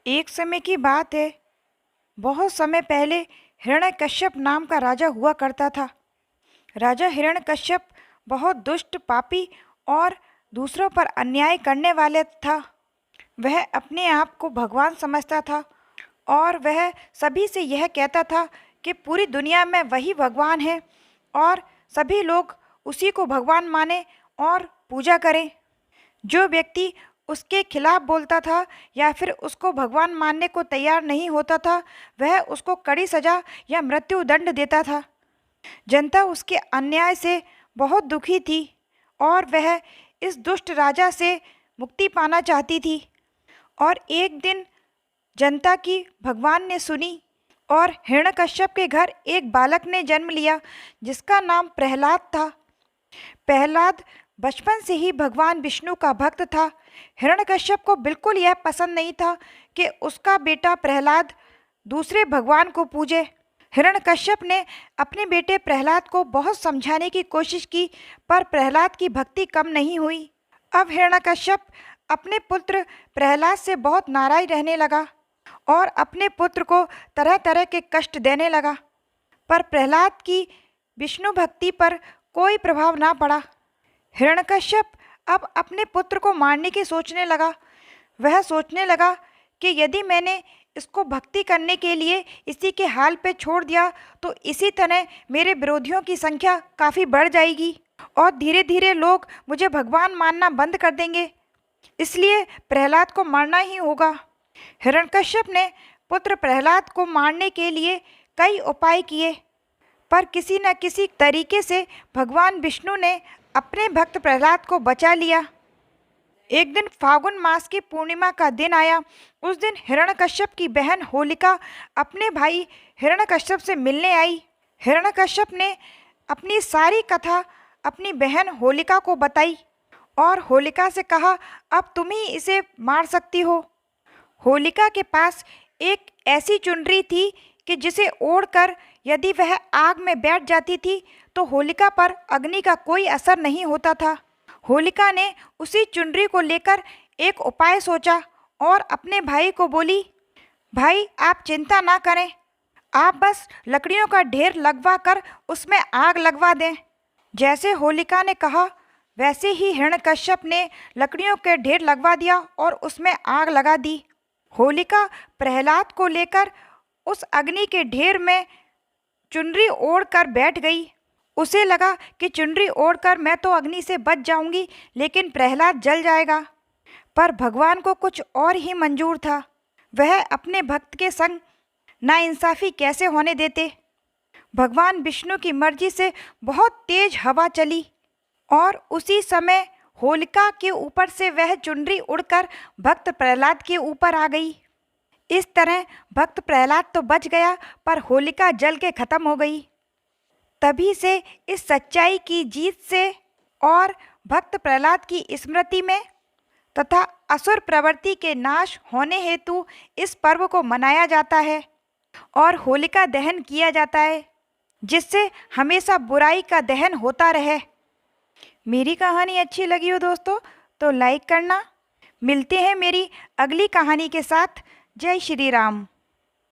एक समय की बात है। बहुत समय पहले हिरण्यकश्यप नाम का राजा हुआ करता था। राजा हिरण्यकश्यप बहुत दुष्ट, पापी और दूसरों पर अन्याय करने वाले था। वह अपने आप को भगवान समझता था और वह सभी से यह कहता था कि पूरी दुनिया में वही भगवान है और सभी लोग उसी को भगवान माने और पूजा करें। जो व्यक्ति उसके खिलाफ बोलता था या फिर उसको भगवान मानने को तैयार नहीं होता था, वह उसको कड़ी सजा या मृत्यु दंड देता था। जनता उसके अन्याय से बहुत दुखी थी और वह इस दुष्ट राजा से मुक्ति पाना चाहती थी। और एक दिन जनता की भगवान ने सुनी और हिरण्यकश्यप के घर एक बालक ने जन्म लिया जिसका नाम प्रहलाद था। प्रहलाद बचपन से ही भगवान विष्णु का भक्त था। हिरण्यकश्यप को बिल्कुल यह पसंद नहीं था कि उसका बेटा प्रहलाद दूसरे भगवान को पूजे। हिरण्यकश्यप ने अपने बेटे प्रहलाद को बहुत समझाने की कोशिश की, पर प्रहलाद की भक्ति कम नहीं हुई। अब हिरण्यकश्यप अपने पुत्र प्रहलाद से बहुत नाराज रहने लगा और अपने पुत्र को तरह तरह के कष्ट देने लगा, पर प्रहलाद की विष्णु भक्ति पर कोई प्रभाव ना पड़ा। हिरण्यकश्यप अब अपने पुत्र को मारने की सोचने लगा। वह सोचने लगा कि यदि मैंने इसको भक्ति करने के लिए इसी के हाल पे छोड़ दिया तो इसी तरह मेरे विरोधियों की संख्या काफ़ी बढ़ जाएगी और धीरे धीरे लोग मुझे भगवान मानना बंद कर देंगे। इसलिए प्रहलाद को मारना ही होगा। हिरण्यकश्यप ने पुत्र प्रहलाद को मारने के लिए कई उपाय किए, पर किसी न किसी तरीके से भगवान विष्णु ने अपने भक्त प्रहलाद को बचा लिया। एक दिन फागुन मास की पूर्णिमा का दिन आया। उस दिन हिरण्यकश्यप की बहन होलिका अपने भाई हिरण्यकश्यप से मिलने आई। हिरण्यकश्यप ने अपनी सारी कथा अपनी बहन होलिका को बताई और होलिका से कहा, अब तुम ही इसे मार सकती हो। होलिका के पास एक ऐसी चुनरी थी कि जिसे ओढ़कर यदि वह आग में बैठ जाती थी तो होलिका पर अग्नि का कोई असर नहीं होता था। होलिका ने उसी चुनरी को लेकर एक उपाय सोचा और अपने भाई को बोली, भाई आप चिंता ना करें, आप बस लकड़ियों का ढेर लगवा कर उसमें आग लगवा दें। जैसे होलिका ने कहा वैसे ही हिरण्यकश्यप ने लकड़ियों के ढेर लगवा दिया और उसमें आग लगा दी। होलिका प्रहलाद को लेकर उस अग्नि के ढेर में चुनरी ओढ़कर बैठ गई। उसे लगा कि चुनरी ओढ़कर मैं तो अग्नि से बच जाऊंगी, लेकिन प्रहलाद जल जाएगा। पर भगवान को कुछ और ही मंजूर था। वह अपने भक्त के संग नाइंसाफ़ी कैसे होने देते। भगवान विष्णु की मर्जी से बहुत तेज हवा चली और उसी समय होलिका के ऊपर से वह चुनरी उड़कर भक्त प्रहलाद के ऊपर आ गई। इस तरह भक्त प्रहलाद तो बच गया, पर होलिका जल के खत्म हो गई। तभी से इस सच्चाई की जीत से और भक्त प्रहलाद की स्मृति में तथा असुर प्रवृत्ति के नाश होने हेतु इस पर्व को मनाया जाता है और होलिका दहन किया जाता है, जिससे हमेशा बुराई का दहन होता रहे। मेरी कहानी अच्छी लगी हो दोस्तों तो लाइक करना। मिलते हैं मेरी अगली कहानी के साथ। जय श्री राम।